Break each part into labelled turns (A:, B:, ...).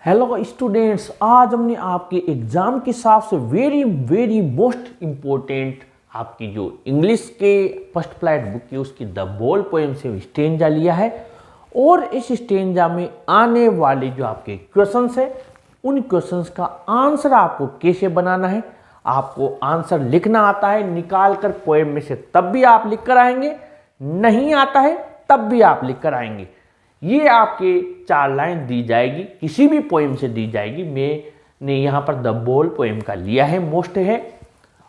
A: Hello students, आज हमने आपके एग्जाम के हिसाब से वेरी मोस्ट इम्पोर्टेंट आपकी जो इंग्लिश के फर्स्ट फ्लाइट बुक है उसकी द बोल पोएम से स्टेंजा लिया है। और इस स्टेंजा में आने वाले जो आपके क्वेश्चंस है उन क्वेश्चंस का आंसर आपको कैसे बनाना है, आपको आंसर लिखना आता है निकाल कर पोएम में से तब भी आप लिख कर आएंगे, नहीं आता है तब भी आप लिख कर आएंगे। ये आपके 4 लाइन दी जाएगी, किसी भी पोएम से दी जाएगी। मैंने यहाँ पर द बोल पोएम का लिया है, मोस्ट है।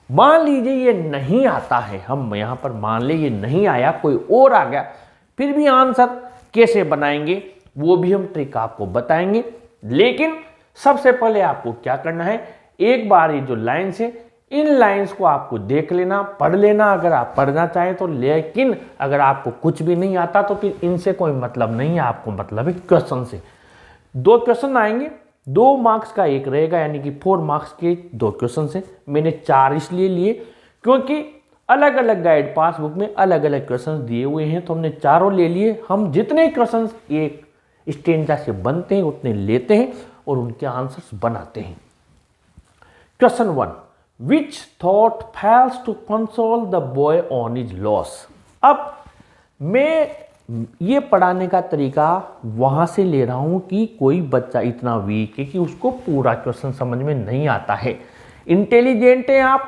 A: मान लीजिए ये नहीं आता है, हम यहाँ पर मान ले ये नहीं आया, कोई और आ गया, फिर भी आंसर कैसे बनाएंगे वो भी हम ट्रिक आपको बताएंगे। लेकिन सबसे पहले आपको क्या करना है, एक बार ये जो लाइन्स है इन लाइंस को आपको देख लेना, पढ़ लेना अगर आप पढ़ना चाहें तो। लेकिन अगर आपको कुछ भी नहीं आता तो फिर इनसे कोई मतलब नहीं है, आपको मतलब है क्वेश्चन से। 2 क्वेश्चन आएंगे, 2 मार्क्स का एक रहेगा, यानी कि 4 मार्क्स के 2 क्वेश्चन से। मैंने 4 इसलिए लिए क्योंकि अलग अलग गाइड पासबुक में अलग अलग क्वेश्चन दिए हुए हैं, तो हमने चारों ले लिए। हम जितने क्वेश्चन एक स्टेंजा से बनते हैं उतने लेते हैं और उनके आंसर्स बनाते हैं। Question 1, Which thought fails to console the boy on his loss? अब मैं ये पढ़ाने का तरीका वहाँ से ले रहा हूँ कि कोई बच्चा इतना वीक है कि उसको पूरा क्वेश्चन समझ में नहीं आता है। इंटेलिजेंट है आप,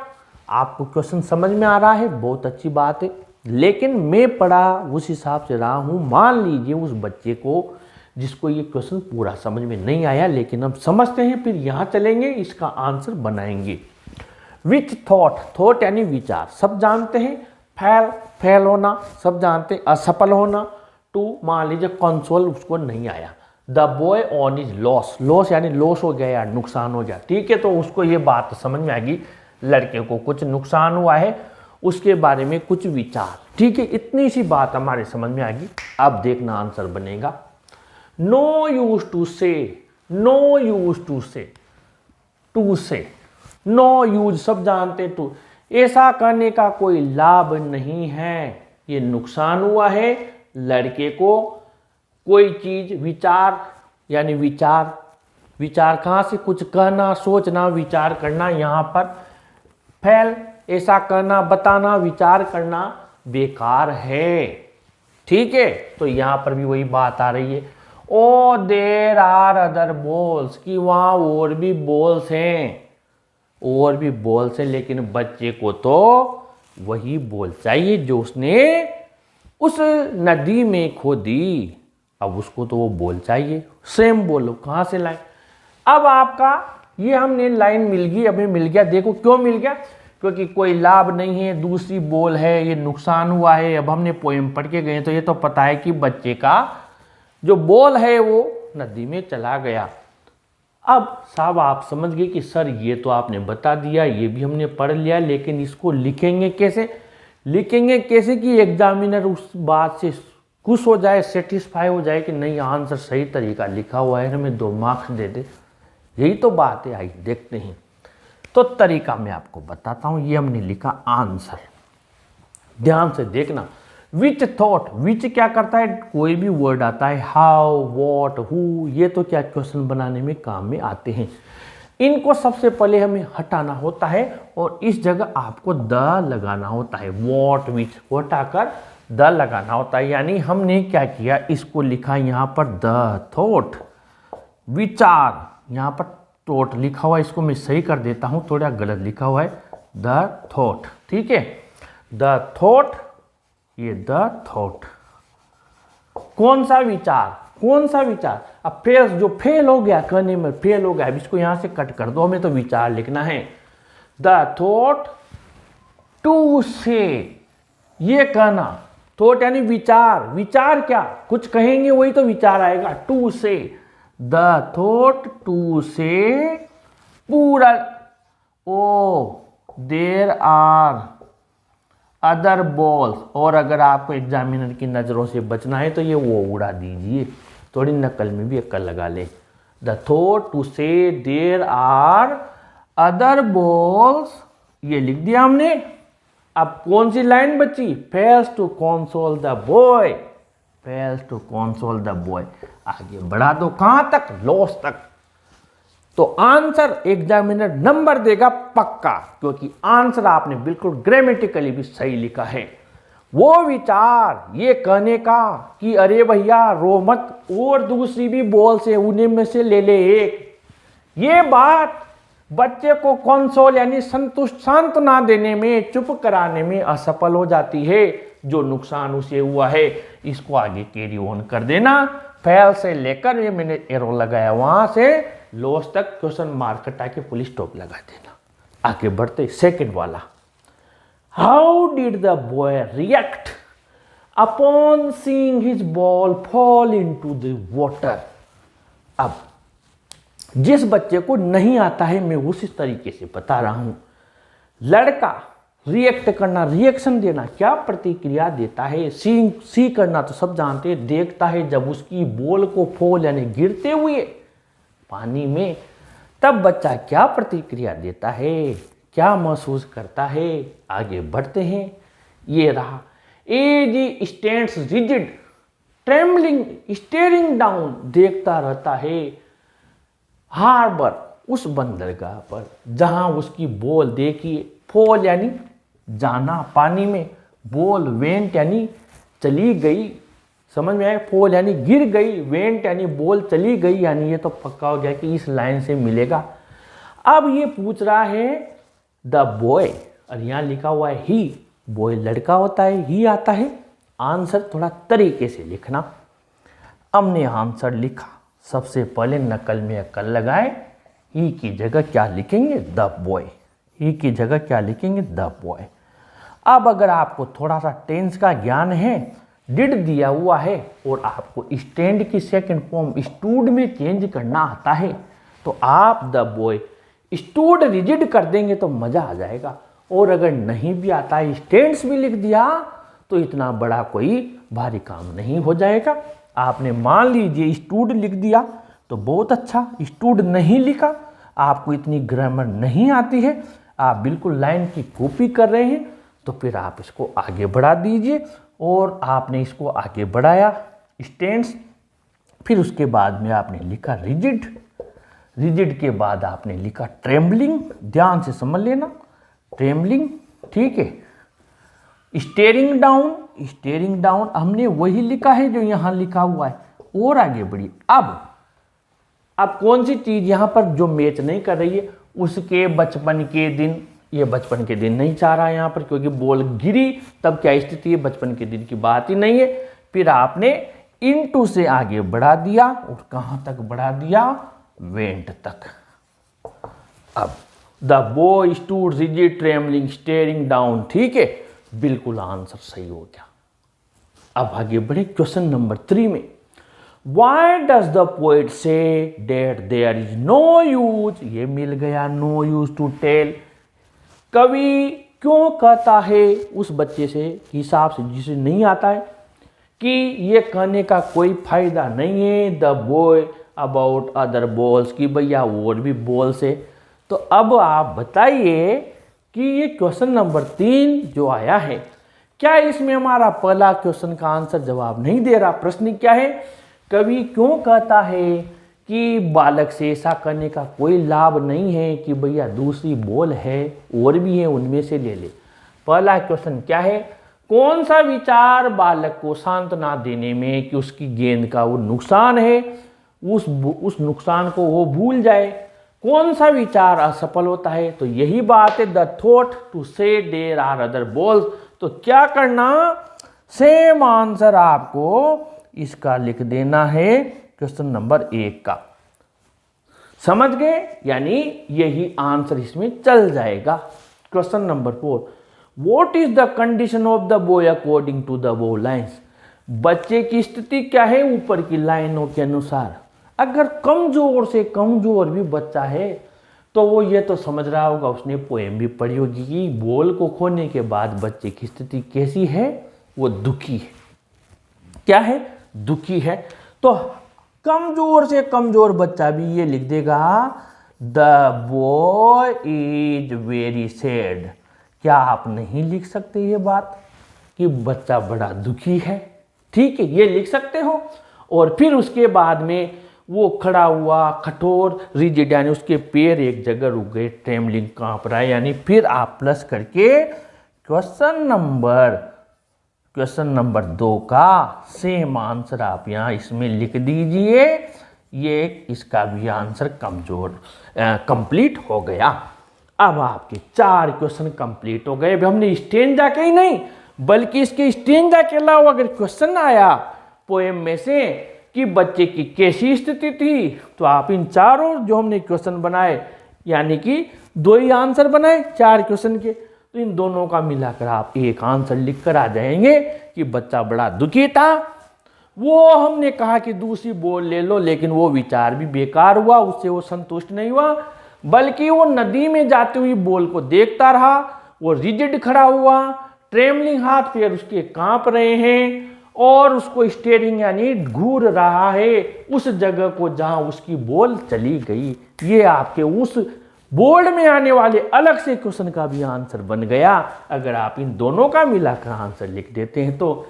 A: आपको क्वेश्चन समझ में आ रहा है, बहुत अच्छी बात है। लेकिन मैं पढ़ा उस हिसाब से रहा हूँ। मान लीजिए उस बच्चे को जिसको ये क्वेश्चन पूरा समझ में नहीं आया, लेकिन अब समझते हैं, फिर यहाँ चलेंगे, इसका आंसर बनाएंगे। विच थॉट यानी विचार, सब जानते हैं। फेल होना सब जानते हैं, असफल होना। टू मान लीजिए कंसोल उसको नहीं आया। The boy on is loss यानी लॉस हो गया या नुकसान हो गया, ठीक है। तो उसको ये बात समझ में आएगी, लड़के को कुछ नुकसान हुआ है, उसके बारे में कुछ विचार, ठीक है। इतनी सी बात हमारे समझ में आएगी। अब देखना आंसर बनेगा। नो यूज टू से, नो यूज टू से, टू से, नो यूज सब जानते, टू ऐसा करने का कोई लाभ नहीं है, ये नुकसान हुआ है लड़के को। कोई चीज विचार यानी विचार कहाँ से, कुछ कहना, सोचना, विचार करना। यहाँ पर फेल ऐसा करना, बताना, विचार करना बेकार है, ठीक है। तो यहाँ पर भी वही बात आ रही है। ओ देर आर अदर बॉल्स, कि वहाँ और भी बॉल्स हैं, और भी बॉल से, लेकिन बच्चे को तो वही बॉल चाहिए जो उसने उस नदी में खो दी। अब उसको तो वो बॉल चाहिए, सेम बॉल कहाँ से लाए। अब आपका ये हमने लाइन मिल गई, अभी मिल गया। देखो क्यों मिल गया, क्योंकि कोई लाभ नहीं है, दूसरी बॉल है, ये नुकसान हुआ है। अब हमने पोएम पढ़ के गए तो ये तो पता है कि बच्चे का जो बॉल है वो नदी में चला गया। अब साहब आप समझ गए कि सर ये तो आपने बता दिया, ये भी हमने पढ़ लिया, लेकिन इसको लिखेंगे कैसे, लिखेंगे कैसे कि एग्जामिनर उस बात से खुश हो जाए, सेटिस्फाई हो जाए कि नहीं आंसर सही तरीका लिखा हुआ है, हमें 2 मार्क्स दे दे। यही तो बात है, आइए देखते हैं। तो तरीका मैं आपको बताता हूँ। ये हमने लिखा आंसर, ध्यान से देखना। विच थॉट, विच क्या करता है, कोई भी वर्ड आता है, हाउ, वॉट, हु, ये तो क्या क्वेश्चन बनाने में काम में आते हैं। इनको सबसे पहले हमें हटाना होता है और इस जगह आपको द लगाना होता है। वॉट विच को हटाकर द लगाना होता है। यानी हमने क्या किया, इसको लिखा यहाँ पर द थॉट, विचार, यहाँ पर थॉट लिखा हुआ है, इसको मैं सही कर देता हूँ, थोड़ा गलत लिखा हुआ है, द थॉट, ठीक है। द थॉट, ये द थॉट, कौन सा विचार, कौन सा विचार। अब फेल, जो फेल हो गया कहने में फेल हो गया, अब इसको यहां से कट कर दो, हमें तो विचार लिखना है। द थॉट टू से, ये कहना, थॉट यानी विचार, विचार क्या कुछ कहेंगे वही तो विचार आएगा। टू से, द थॉट टू से पूरा, ओ देर आर अदर बॉल्स। और अगर आपको एग्जामिनर की नज़रों से बचना है तो ये वो उड़ा दीजिए, थोड़ी नकल में भी अक्ल लगा ले। द थॉट टू से देर आर अदर बॉल्स, ये लिख दिया हमने। अब कौन सी लाइन बची, fails to console the boy, fails to console the boy. आगे बढ़ा दो, कहाँ तक, लॉस तक। तो आंसर एग्जामिनर नंबर देगा पक्का, क्योंकि आंसर आपने बिल्कुल ग्रामेटिकली भी सही लिखा है। वो विचार ये कहने का कि अरे भैया रो मत और दूसरी भी बॉल से उन्हीं में से ले ले एक, ये बात बच्चे को कंसोल यानी संतुष्ट सांत्वना देने में, चुप कराने में असफल हो जाती है। जो नुकसान उसे हुआ है इसको आगे कैरी ऑन कर देना। फेल से लेकर ये मैंने एरो लगाया वहां से लॉस तक क्वेश्चन मार्क हटा के फुल स्टॉप लगा देना। आगे बढ़ते सेकंड वाला, how did the boy react upon seeing his ball fall into the water. अब जिस बच्चे को नहीं आता है मैं उसी तरीके से बता रहा हूं। लड़का रिएक्ट करना, रिएक्शन देना, क्या प्रतिक्रिया देता है। सी करना तो सब जानते हैं, देखता है जब उसकी बॉल को फॉल यानी गिरते हुए पानी में, तब बच्चा क्या प्रतिक्रिया देता है, क्या महसूस करता है। आगे बढ़ते हैं। ये रहा, as stands rigid trembling staring down, देखता रहता है। हार्बर उस बंदरगाह पर जहां उसकी बॉल देखिए, फॉल यानी जाना पानी में, बॉल वेंट यानी चली गई, समझ में आया। फॉल यानी गिर गई, वेंट यानी बॉल चली गई, यानी ये तो पक्का हो गया कि इस लाइन से मिलेगा। अब ये पूछ रहा है द बॉय, और यहाँ लिखा हुआ है ही, बॉय लड़का होता है, ही आता है। आंसर थोड़ा तरीके से लिखना। हमने आंसर लिखा, सबसे पहले नकल में अकल लगाए, ही की जगह क्या लिखेंगे, द बॉय। ही की जगह क्या लिखेंगे, द बॉय। अब अगर आपको थोड़ा सा टेंस का ज्ञान है, डिड दिया हुआ है और आपको स्टैंड की सेकंड फॉर्म स्टूड में चेंज करना आता है, तो आप द बॉय स्टूड रिजिड कर देंगे तो मजा आ जाएगा। और अगर नहीं भी आता है, स्टैंड्स भी लिख दिया, तो इतना बड़ा कोई भारी काम नहीं हो जाएगा। आपने मान लीजिए स्टूड लिख दिया तो बहुत अच्छा, स्टूड नहीं लिखा, आपको इतनी ग्रामर नहीं आती है, आप बिल्कुल लाइन की कॉपी कर रहे हैं, तो फिर आप इसको आगे बढ़ा दीजिए। और आपने इसको आगे बढ़ाया स्टैंड्स, फिर उसके बाद में आपने लिखा रिजिड, रिजिड के बाद आपने लिखा ट्रेम्बलिंग, ध्यान से समझ लेना, ट्रेम्बलिंग, ठीक है। स्टेयरिंग डाउन, स्टेयरिंग डाउन हमने वही लिखा है जो यहाँ लिखा हुआ है। और आगे बढ़िए। अब कौन सी चीज यहाँ पर जो मैच नहीं कर रही है, उसके बचपन के दिन, ये बचपन के दिन नहीं चाह रहा है यहाँ पर, क्योंकि बॉल गिरी तब क्या स्थिति है, बचपन के दिन की बात ही नहीं है। फिर आपने इनटू से आगे बढ़ा दिया, और कहाँ तक बढ़ा दिया, वेंट तक। अब the boy stood rigid trembling staring down, ठीक है, बिल्कुल आंसर सही हो गया। अब आगे बढ़े क्वेश्चन नंबर 3 में, Why does the poet say that there is no use, ये मिल गया, no use to tell। कवि क्यों कहता है उस बच्चे से हिसाब से जिसे नहीं आता है कि ये कहने का कोई फायदा नहीं है, the boy about other balls, की भैया और भी बॉल्स है। तो अब आप बताइए कि ये क्वेश्चन नंबर 3 जो आया है, क्या इसमें हमारा पहला क्वेश्चन का आंसर जवाब नहीं दे रहा। प्रश्न क्या है, कवि क्यों कहता है कि बालक से ऐसा करने का कोई लाभ नहीं है कि भैया दूसरी बॉल है और भी है उनमें से ले ले। पहला क्वेश्चन क्या है, कौन सा विचार बालक को सांत्वना देने में कि उसकी गेंद का वो नुकसान है, उस नुकसान को वो भूल जाए, कौन सा विचार असफल होता है। तो यही बात है, द थॉट टू से देयर आर अदर बॉल्स। तो क्या करना, सेम आंसर आपको इसका लिख देना है क्वेश्चन नंबर 1 का। समझ गए, यानी यही आंसर इसमें चल जाएगा। Question number 4, what is the condition of the boy according to the above lines. बच्चे की स्थिति क्या है ऊपर की लाइनों के अनुसार। अगर कमजोर से कमजोर भी बच्चा है तो वो ये तो समझ रहा होगा, उसने पोएम भी पढ़ी होगी कि बॉल को खोने के बाद बच्चे की स्थिति कैसी है, वो दुखी है। क्या है, दुखी है। तो कमजोर से कमजोर बच्चा भी ये लिख देगा, the boy is very sad. क्या आप नहीं लिख सकते ये बात कि बच्चा बड़ा दुखी है, ठीक है, ये लिख सकते हो। और फिर उसके बाद में वो खड़ा हुआ, कठोर, रिजिड, यानी उसके पैर एक जगह रुक गए, ट्रेमलिंग, कांप रहा है। यानी फिर आप प्लस करके क्वेश्चन नंबर 2 का सेम आंसर आप यहाँ इसमें लिख दीजिए। ये इसका भी आंसर कंप्लीट हो गया। अब आपके 4 क्वेश्चन कंप्लीट हो गए। अब हमने स्टेंजा के ही नहीं, बल्कि इसके स्टेंजा के अलावा अगर क्वेश्चन आया पोएम में से कि बच्चे की कैसी स्थिति थी, तो आप इन चारों जो हमने क्वेश्चन बनाए, यानी कि 2 ही आंसर बनाए 4 क्वेश्चन के, तो इन दोनों का मिलाकर आप एक आंसर लिख कर आ जाएंगे कि बच्चा बड़ा दुखी था। वो हमने कहा कि दूसरी बॉल ले लो, लेकिन वो विचार भी बेकार हुआ, उससे वो संतुष्ट नहीं हुआ, बल्कि वो नदी में जाती हुई बॉल को देखता रहा। वो रिजिड खड़ा हुआ, ट्रेमलिंग, हाथ पैर उसके कांप रहे हैं, और उसको स्टीयरिंग यानी घूर रहा है उस जगह को जहां उसकी बॉल चली गई। ये आपके उस बोर्ड में आने वाले अलग से क्वेश्चन का भी आंसर बन गया। अगर आप इन दोनों का मिलाकर आंसर लिख देते हैं तो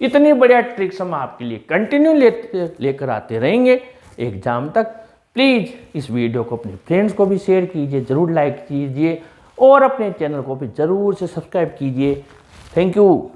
A: इतनी बढ़िया ट्रिक्स हम आपके लिए कंटिन्यू लेकर आते रहेंगे एग्जाम तक। प्लीज़ इस वीडियो को अपने फ्रेंड्स को भी शेयर कीजिए, ज़रूर लाइक कीजिए, और अपने चैनल को भी ज़रूर से सब्सक्राइब कीजिए। Thank you.